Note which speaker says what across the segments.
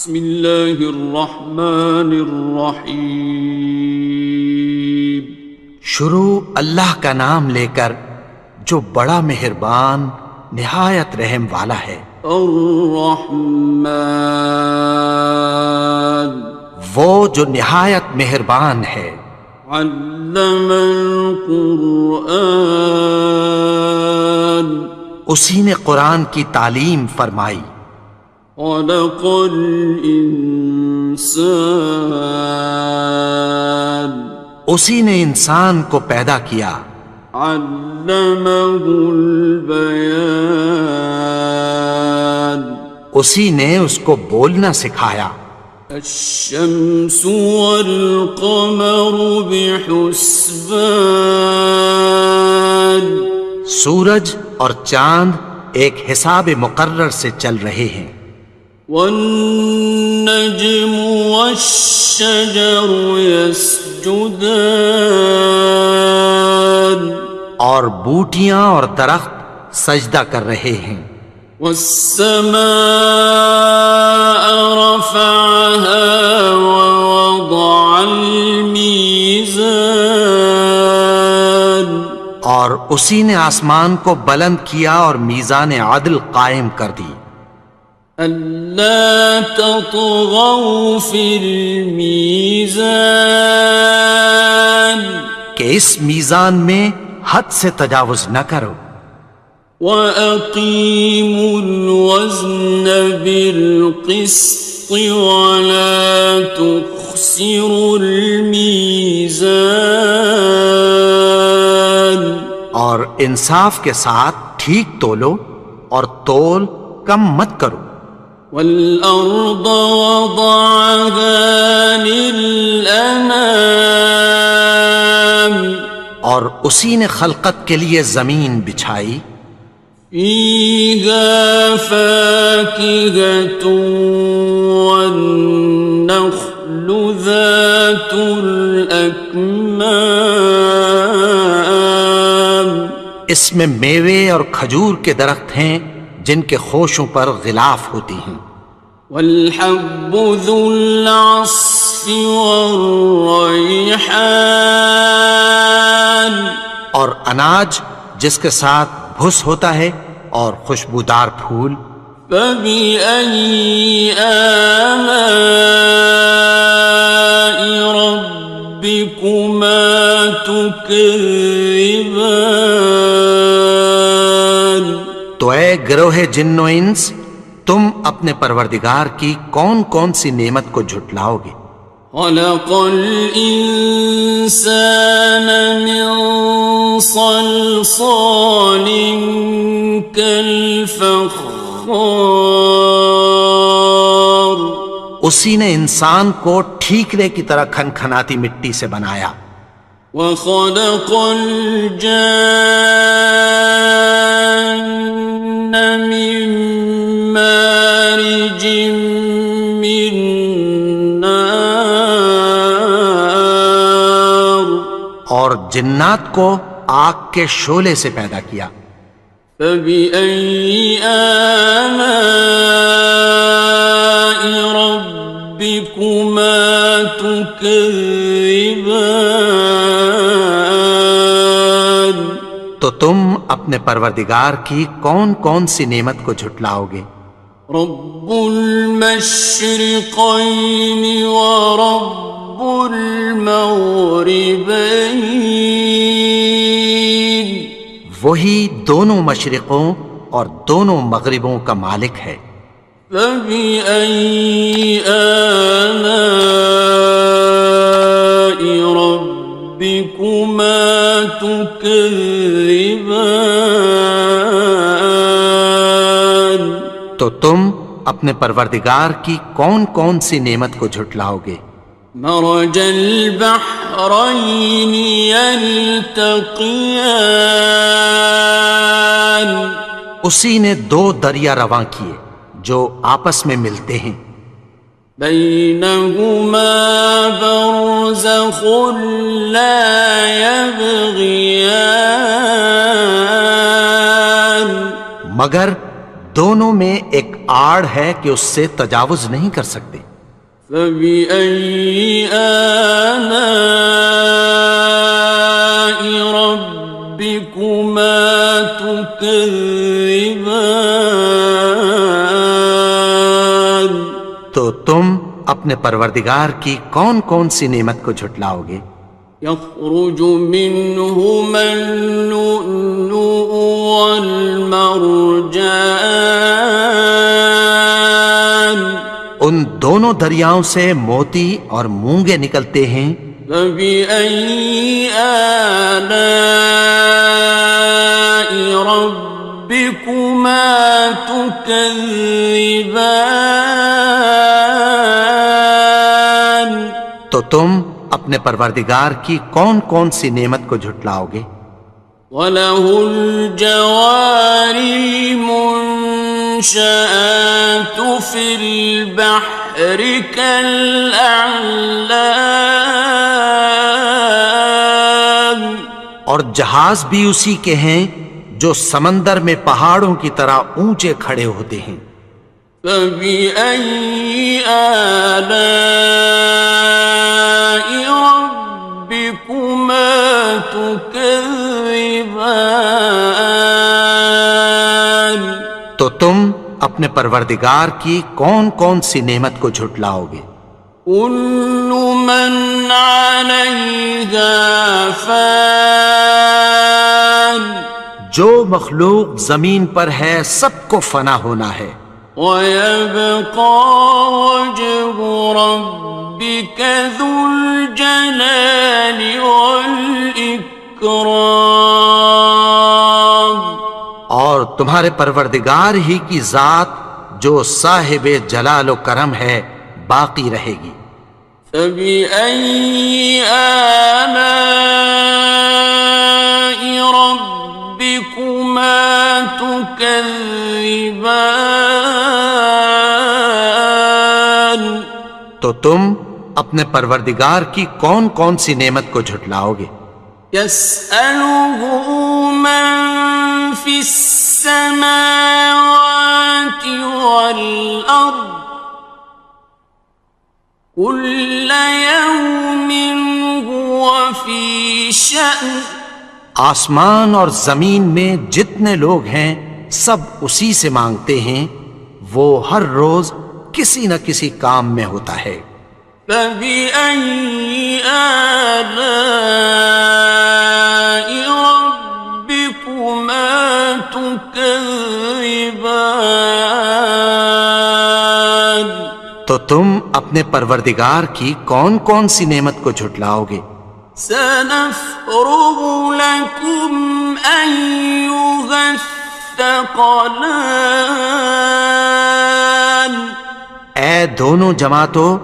Speaker 1: بسم اللہ الرحمن الرحیم۔
Speaker 2: شروع اللہ کا نام لے کر جو بڑا مہربان نہایت رحم والا ہے۔
Speaker 1: الرحمن،
Speaker 2: وہ جو نہایت مہربان ہے۔
Speaker 1: علم القرآن،
Speaker 2: اسی نے قرآن کی تعلیم فرمائی۔
Speaker 1: خلق الانسان،
Speaker 2: اسی نے انسان کو پیدا کیا۔
Speaker 1: علمہ البیان،
Speaker 2: اسی نے اس کو بولنا سکھایا۔
Speaker 1: الشمس والقمر بحسبان،
Speaker 2: سورج اور چاند ایک حساب مقرر سے چل رہے ہیں۔
Speaker 1: والنجم والشجر يسجدان،
Speaker 2: اور بوٹیاں اور درخت سجدہ کر رہے ہیں۔
Speaker 1: والسماء رفعها ووضع الميزان،
Speaker 2: اور اسی نے آسمان کو بلند کیا اور میزان عدل قائم کر دی۔
Speaker 1: ألا تطغوا في الميزان،
Speaker 2: کہ اس میزان میں حد سے تجاوز نہ کرو۔
Speaker 1: وَأَقِيمُوا الْوَزْنَ بِالْقِسْطِ وَلَا تُخْسِرُوا الْمِيزَانَ،
Speaker 2: اور انصاف کے ساتھ ٹھیک تولو اور تول کم مت کرو۔
Speaker 1: وَالْأَرْضَ وَضَعَهَا لِلْأَنَامِ،
Speaker 2: اور اسی نے خلقت کے لیے زمین بچھائی۔
Speaker 1: فِيهَا فَاكِهَةٌ وَالنَّخْلُ ذَاتُ الْأَكْمَامِ،
Speaker 2: اس میں میوے اور کھجور کے درخت ہیں جن کے خوشوں پر غلاف ہوتی ہیں۔
Speaker 1: وَالْحَبُّ ذُو الْعَصْفِ وَالرَّيْحَانِ،
Speaker 2: اور اناج جس کے ساتھ بھس ہوتا ہے اور خوشبودار پھول۔
Speaker 1: فَبِأَيِّ آلَاءِ رَبِّكُمَا تُكَذِّبَانِ،
Speaker 2: تو اے گروہ جن و انس، تم اپنے پروردگار کی کون کون سی نعمت کو جھٹلاؤ گے؟
Speaker 1: خَلَقَ الْإِنسَانَ مِنْ صَلْصَالٍ كَالْفَخَّارِ،
Speaker 2: اسی نے انسان کو ٹھیکرے کی طرح کھنکھناتی مٹی سے بنایا۔
Speaker 1: وَخَلَقَ الْجَانَّ مِن مَّارِجٍ مِّن نَّارٍ،
Speaker 2: اور جنات کو آگ کے شعلے سے پیدا کیا۔
Speaker 1: فَبِأَيِّ آلَاءِ رَبِّكُمَا تُكَذِّبَانِ،
Speaker 2: تو تم اپنے پروردگار کی کون کون سی نعمت کو جھٹلاؤ گے؟
Speaker 1: رب المشرقین ورب المغربین،
Speaker 2: وہی دونوں مشرقوں اور دونوں مغربوں کا مالک ہے۔
Speaker 1: فَبِأَيِّ آلَاءِ رَبِّكُمَا تُكَذِّبَانِ،
Speaker 2: تو تم اپنے پروردگار کی کون کون سی نعمت کو جھٹلاؤ گے؟
Speaker 1: مرج البحرین یلتقیان،
Speaker 2: اسی نے دو دریا رواں کیے جو آپس میں ملتے ہیں۔
Speaker 1: بینہما برزخ لا یبغیان،
Speaker 2: مگر دونوں میں ایک آڑ ہے کہ اس سے تجاوز نہیں کر سکتے۔
Speaker 1: فبأي آلاء ربكما تكذبان؟
Speaker 2: تو تم اپنے پروردگار کی کون کون سی نعمت کو جھٹلاؤ گے؟
Speaker 1: يخرج منهما اللؤلؤ والمرجان،
Speaker 2: ان دونوں دریاؤں سے موتی اور مونگے نکلتے ہیں۔
Speaker 1: فبأي آلاء ربكما تكذبان؟
Speaker 2: تو تم اپنے پروردگار کی کون کون سی نعمت کو جھٹلاؤ گے؟
Speaker 1: وَلَهُ الْجَوَارِ الْمُنشَآتُ فِي الْبَحْرِ كَالْأَعْلَامِ،
Speaker 2: اور جہاز بھی اسی کے ہیں جو سمندر میں پہاڑوں کی طرح اونچے کھڑے ہوتے ہیں۔
Speaker 1: فَبِأَيِّ آلَاءِ رَبِّكُمَا تُكَذِّبَانِ؟
Speaker 2: تو تم اپنے پروردگار کی کون کون سی نعمت کو جھٹلاؤ گے؟
Speaker 1: كُلُّ مَنْ عَلَيْهَا فَانٍ،
Speaker 2: جو مخلوق زمین پر ہے سب کو فنا ہونا ہے۔
Speaker 1: وَيَبْقَى وَجْهُ رَبِّكَ ذُو الْجَلَالِ وَالْإِكْرَامِ،
Speaker 2: اور تمہارے پروردگار ہی کی ذات جو صاحب جلال و کرم ہے باقی رہے گی۔
Speaker 1: فَبِأَيِّ آلَاءِ رَبِّكُمَا تُكَذِّبَانِ؟
Speaker 2: تو تم اپنے پروردگار کی کون کون سی نعمت کو جھٹلاؤ گے؟
Speaker 1: يَسْأَلُهُ مَن فِي السَّمَاوَاتِ وَالْأَرْضِ كُلَّ يَوْمٍ هُوَ فِي شَأْنٍ،
Speaker 2: آسمان اور زمین میں جتنے لوگ ہیں سب اسی سے مانگتے ہیں، وہ ہر روز کسی نہ کسی کام میں ہوتا ہے۔
Speaker 1: فَبِأَيِّ آلَاءِ رَبِّكُمَا تُكَذِّبَانِ؟
Speaker 2: تو تم اپنے پروردگار کی کون کون سی نعمت کو جھٹلاؤ گے؟
Speaker 1: سَنَفْرُغُ لَكُمْ أَيُّهَ الثَّقَلَانِ،
Speaker 2: اے دونوں جماعتوں،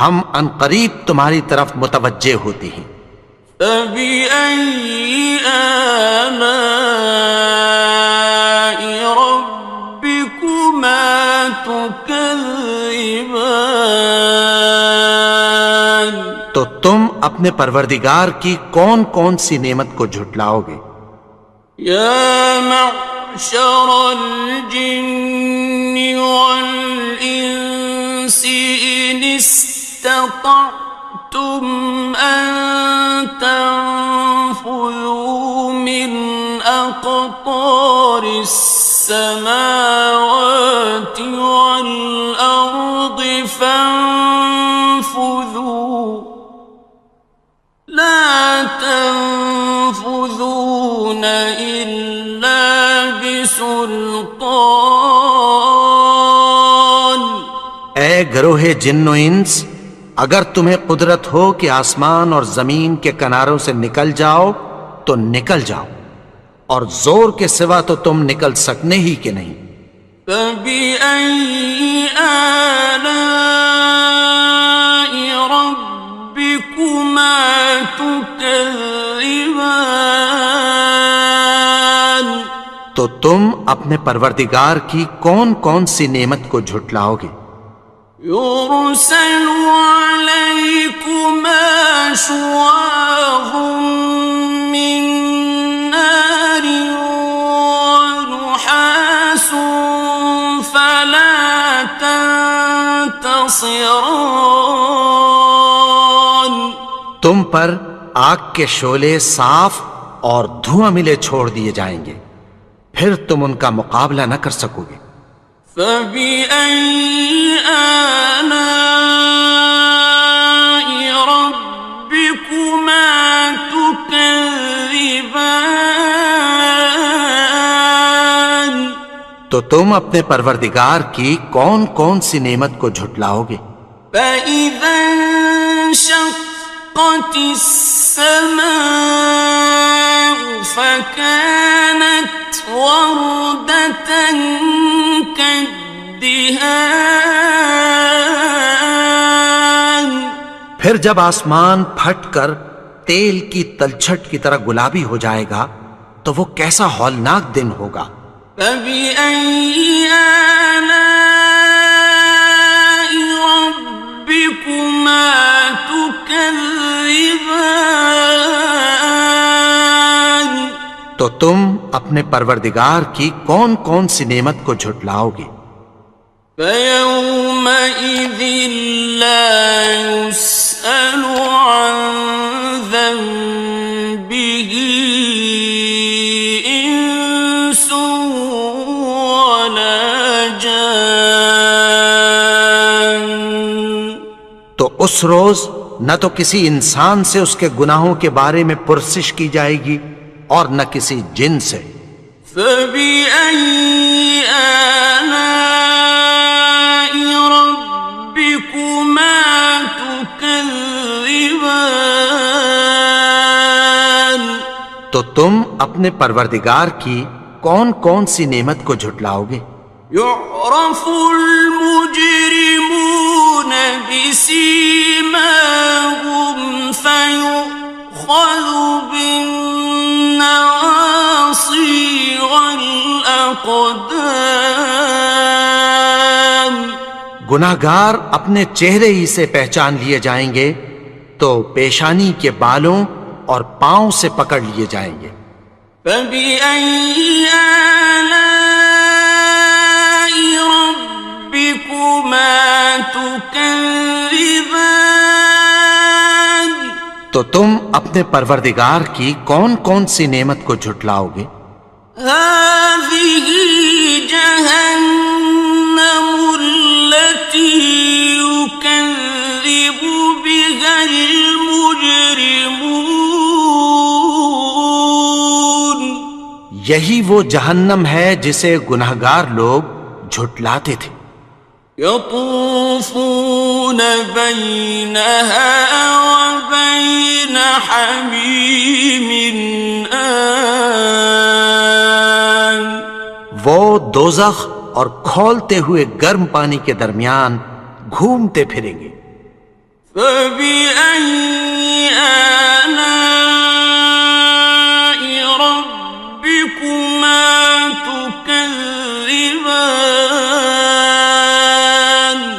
Speaker 2: ہم عنقریب تمہاری طرف متوجہ ہوتے ہیں۔
Speaker 1: فَبِأَيِّ آلَاءِ رَبِّكُمَا تُكَذِّبَانِ؟
Speaker 2: تو تم اپنے پروردگار کی کون کون سی نعمت کو جھٹلاؤ گے؟
Speaker 1: يَا مَعْشَرَ الْجِنِّ وَالْإِنسِ إِنِ اسْتَطَعْتُمْ أَن تَنفُذُوا مِنْ أَقْطَارِ السَّمَاوَاتِ وَالْأَرْضِ فَانفُذُوا لَا تَنفُذُونَ إِلَّا بِسُلْطَانٍ۔
Speaker 2: اے گروہ جن و انس، اگر تمہیں قدرت ہو کہ آسمان اور زمین کے کناروں سے نکل جاؤ تو نکل جاؤ، اور زور کے سوا تو تم نکل سکنے ہی کہ نہیں۔
Speaker 1: فَبِأَيِّ آلَاءِ رَبِّكُمَا تُكَذِّبَانِ؟
Speaker 2: تو تم اپنے پروردگار کی کون کون سی نعمت کو جھٹلاؤ گے؟
Speaker 1: يُرْسَلُ عَلَيْكُمَا شُوَاظٌ مِّن نَّارٍ وَنُحَاسٌ خصران.
Speaker 2: تم پر آگ کے شعلے صاف اور دھواں ملے چھوڑ دیے جائیں گے، پھر تم ان کا مقابلہ نہ کر سکو گے۔
Speaker 1: فبأي آلاء ربكما تكذبان.
Speaker 2: تو تم اپنے پروردگار کی کون کون سی نعمت کو جھٹلاؤ گے؟
Speaker 1: فإذا انشقت السماء فكانت وردة كالدهان.
Speaker 2: پھر جب آسمان پھٹ کر تیل کی تلچھٹ کی طرح گلابی ہو جائے گا تو وہ کیسا ہولناک دن ہوگا۔
Speaker 1: فبأي آلاء ربكما تكذبان.
Speaker 2: تو تم اپنے پروردگار کی کون کون سی نعمت کو جھٹلاؤ گے؟
Speaker 1: فيومئذ لا يسأل عن ذنبه إنس ولا جان.
Speaker 2: تو اس روز نہ تو کسی انسان سے اس کے گناہوں کے بارے میں پرسش کی جائے گی اور نہ کسی جن سے۔
Speaker 1: فبأي آلاء ربكما تكذبان.
Speaker 2: تو تم اپنے پروردگار کی کون کون سی نعمت کو جھٹلاؤ گے؟
Speaker 1: يعرف المجرمون بسيماهم فيؤخذ بالنواصي والأقدام.
Speaker 2: گناہگار اپنے چہرے ہی سے پہچان لیے جائیں گے تو پیشانی کے بالوں اور پاؤں سے پکڑ لیے جائیں گے۔
Speaker 1: فبأي آلاء ربكما تكذبان.
Speaker 2: تو تم اپنے پروردگار کی کون کون سی نعمت کو جھٹلاؤ گے؟
Speaker 1: هذه جهنم التي يكذب بها المجرمون.
Speaker 2: یہی وہ جہنم ہے جسے گناہگار لوگ جھٹلاتے تھے۔
Speaker 1: يطوفون بينها وبين حميم آن.
Speaker 2: وہ دوزخ اور کھولتے ہوئے گرم پانی کے درمیان گھومتے پھریں گے۔
Speaker 1: فبأي آلاء ربكما تكذبان.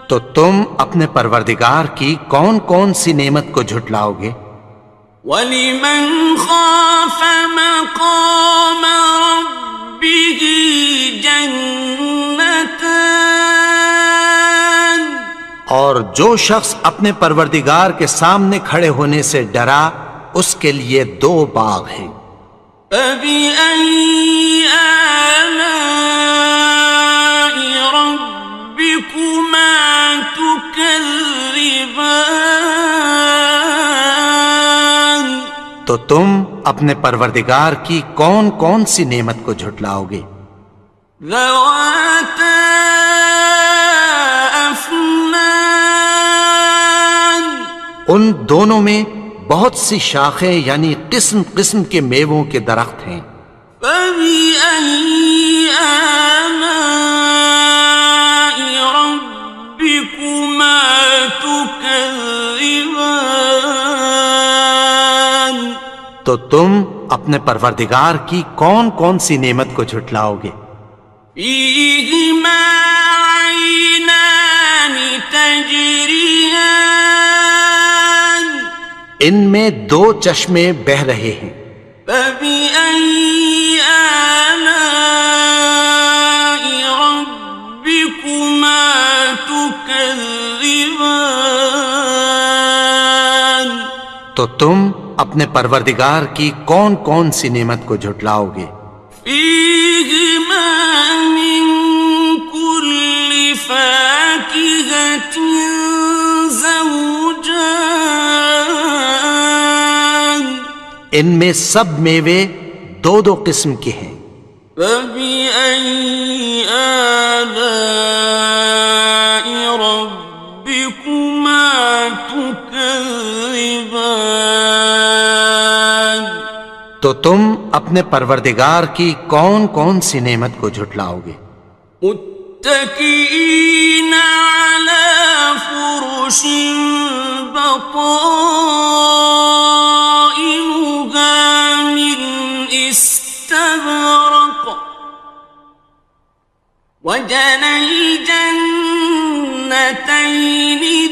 Speaker 2: تو تم اپنے پروردگار کی کون کون سی نعمت کو جھٹلاؤ گے؟
Speaker 1: وَلِمَنْ خَافَ مَقَامَ رَبِّهِ جَنَّتَانِ.
Speaker 2: اور جو شخص اپنے پروردگار کے سامنے کھڑے ہونے سے ڈرا اس کے لیے دو باغ ہیں۔
Speaker 1: فَبِأَيِّ آلَاءِ رَبِّكُمَا تُكَذِّبَانِ.
Speaker 2: تو تم اپنے پروردگار کی کون کون سی نعمت کو جھٹلاؤ گے؟
Speaker 1: ذَوَاتَا أَفْنَانٍ.
Speaker 2: ان دونوں میں بہت سی شاخیں یعنی قسم قسم کے میووں کے درخت ہیں۔
Speaker 1: فَبِأَيِّ آلَاءِ رَبِّكُمَا تُكَذِّبَانِ.
Speaker 2: تو تم اپنے پروردگار کی کون کون سی نعمت کو جھٹلاؤ گے؟
Speaker 1: فِيهِمَا عَيْنَانِ تَجْرِيَانِ.
Speaker 2: ان میں دو چشمے بہہ رہے ہیں۔
Speaker 1: فَبِأَيِّ آلَاءِ رَبِّكُمَا تُكَذِّبَانِ. تكذبان
Speaker 2: تو تم اپنے پروردگار کی کون کون سی نعمت کو جھٹلاؤ گے؟
Speaker 1: فيهما من كل فاكهة زوجان
Speaker 2: ان میں سب میوے دو دو قسم کے ہیں۔
Speaker 1: فبأي آلاء ربكما تكذبان
Speaker 2: تو تم اپنے پروردگار کی کون کون سی نعمت کو جھٹلاؤ گے؟
Speaker 1: متكئين على فرش بطائنها من استبرق وجنى الجنتين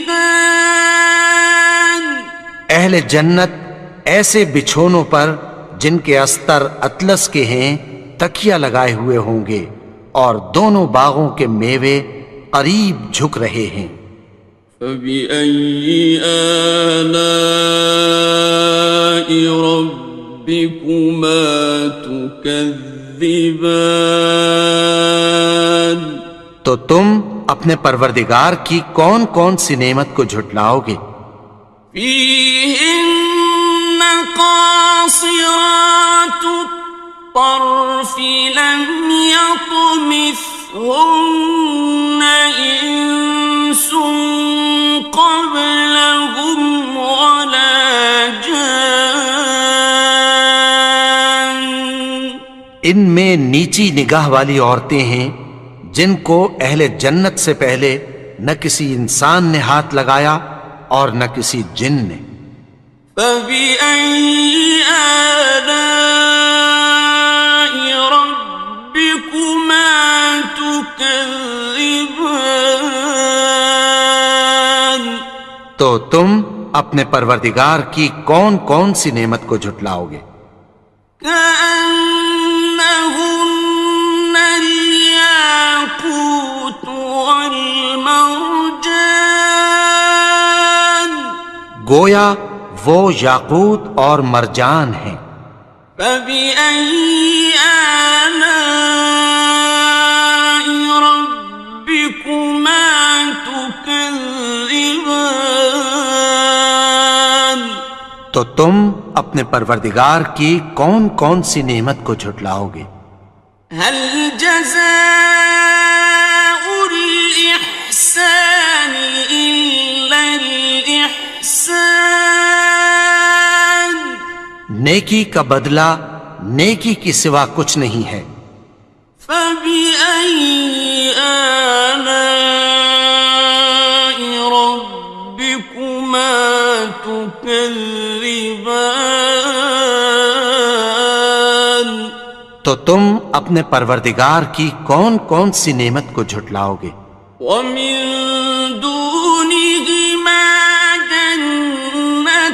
Speaker 1: دان
Speaker 2: اہل جنت ایسے بچھونوں پر جن کے استر اطلس کے ہیں تکیہ لگائے ہوئے ہوں گے، اور دونوں باغوں کے میوے قریب جھک رہے ہیں۔
Speaker 1: فبأي آلاء ربكما تكذبان
Speaker 2: تو تم اپنے پروردگار کی کون کون سی نعمت کو جھٹلاؤ گے؟
Speaker 1: فيهن قاصرات الطرف لم يطمثهن إنس قبلهم ولا جان
Speaker 2: ان میں نیچی نگاہ والی عورتیں ہیں جن کو اہل جنت سے پہلے نہ کسی انسان نے ہاتھ لگایا اور نہ کسی جن نے۔
Speaker 1: فبأي آلاء ربكما تكذبان
Speaker 2: تو تم اپنے پروردگار کی کون کون سی نعمت کو جھٹلاؤ گے؟
Speaker 1: كأنهن الياقوت والمرجان
Speaker 2: گویا وہ یاقوت اور مرجان ہیں۔
Speaker 1: فبأي آلاء ربكما تكذبان
Speaker 2: تو تم اپنے پروردگار کی کون کون سی نعمت کو جھٹلاؤ گے؟
Speaker 1: هل جزاء الإحسان إلا الإحسان
Speaker 2: نیکی کا بدلہ نیکی کی سوا کچھ نہیں ہے۔
Speaker 1: فبأي آلاء ربكما تكذبان
Speaker 2: تو تم اپنے پروردگار کی کون کون سی نعمت کو جھٹلاؤ گے؟
Speaker 1: ومن دونهما جنتان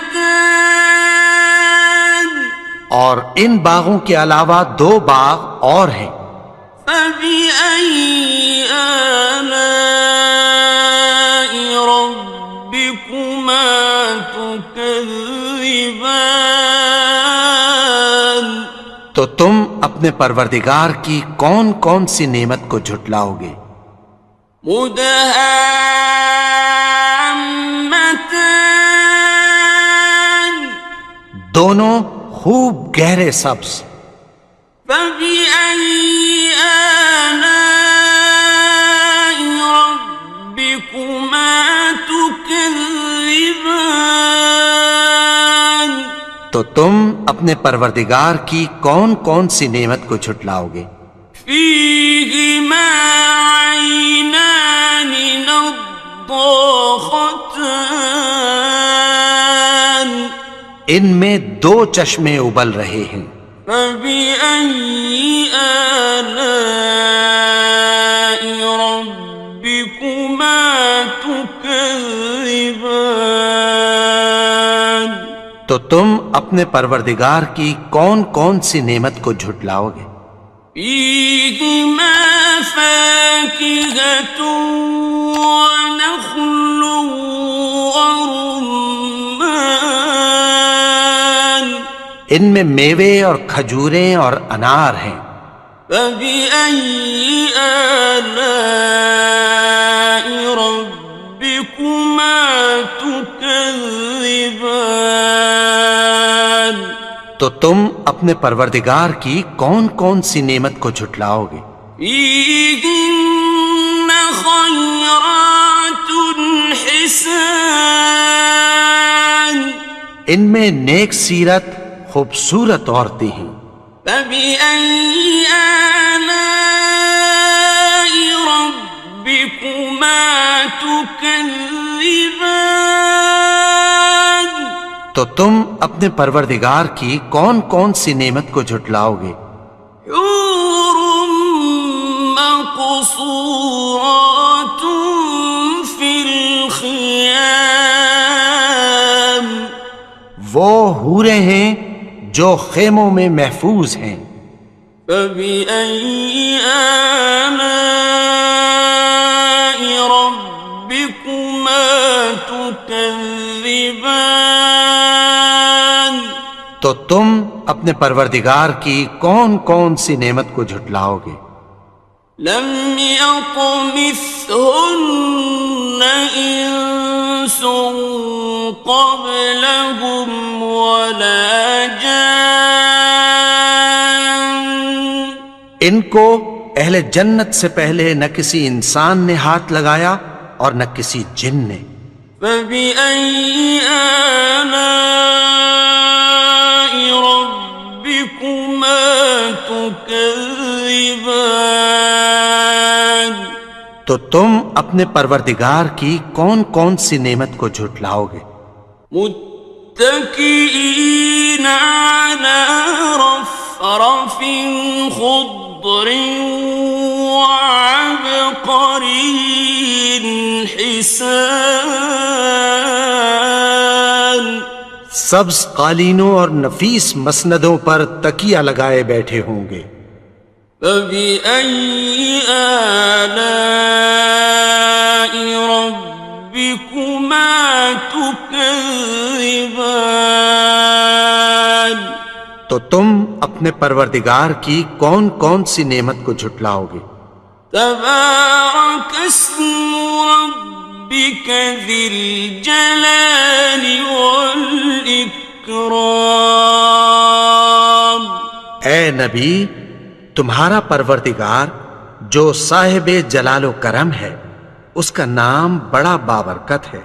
Speaker 2: اور ان باغوں کے علاوہ دو باغ اور ہیں۔
Speaker 1: فبأي آلاء ربكما تكذبان
Speaker 2: تو تم اپنے پروردگار کی کون کون سی نعمت کو جھٹلاؤ گے؟
Speaker 1: مدهامتان
Speaker 2: دونوں خوب گہرے سبز۔
Speaker 1: فبأي آلاء ربكما تكذبان
Speaker 2: تو تم اپنے پروردگار کی کون کون سی نعمت کو جھٹلاؤ گے؟
Speaker 1: فيهما عينان نضاختان
Speaker 2: ان میں دو چشمے ابل رہے ہیں۔
Speaker 1: فبأي آلاء ربكما تكذبان
Speaker 2: تو تم اپنے پروردگار کی کون کون سی نعمت کو جھٹلاؤ گے؟
Speaker 1: فيهما فاكهة ونخل ورمان
Speaker 2: ان میں میوے اور کھجوریں اور انار ہیں.
Speaker 1: فبأي آلاء ربكما تكذبان
Speaker 2: تو تم اپنے پروردگار کی کون کون سی نعمت کو جھٹلاؤ گے؟
Speaker 1: فيهن خيرات حسان
Speaker 2: ان میں نیک سیرت خوبصورت عورتیں ہیں.
Speaker 1: فبأي آلاء ربكما تكذبان
Speaker 2: تو تم اپنے پروردگار کی کون کون سی نعمت کو جھٹلاؤ گے؟
Speaker 1: حور مقصورات في الخيام
Speaker 2: وہ حوریں ہیں جو خیموں میں محفوظ ہیں.
Speaker 1: فبأي آلاء ربكما تكذبان
Speaker 2: تو تم اپنے پروردگار کی کون کون سی نعمت کو جھٹلاؤ گے؟
Speaker 1: لم يطمثهن إنس قبلهم ولا جان
Speaker 2: ان کو اہل جنت سے پہلے نہ کسی انسان نے ہاتھ لگایا اور نہ کسی جن نے.
Speaker 1: فبأي آلاء ربكما تكذبان
Speaker 2: تو تم اپنے پروردگار کی کون کون سی نعمت کو جھٹلاؤ گے؟
Speaker 1: متكئين على رفرف خضر وعبقري حسان
Speaker 2: سبز قالینوں اور نفیس مسندوں پر تکیہ لگائے بیٹھے ہوں گے.
Speaker 1: فبأي آلاء ربكما تكذبان
Speaker 2: تو تم اپنے پروردگار کی کون کون سی نعمت کو جھٹلاؤ گے؟
Speaker 1: تبارك اسم ربك ذي الجلال والإكرام
Speaker 2: اے نبی، تمہارا پروردگار جو صاحب جلال و کرم ہے، اس کا نام بڑا بابرکت ہے.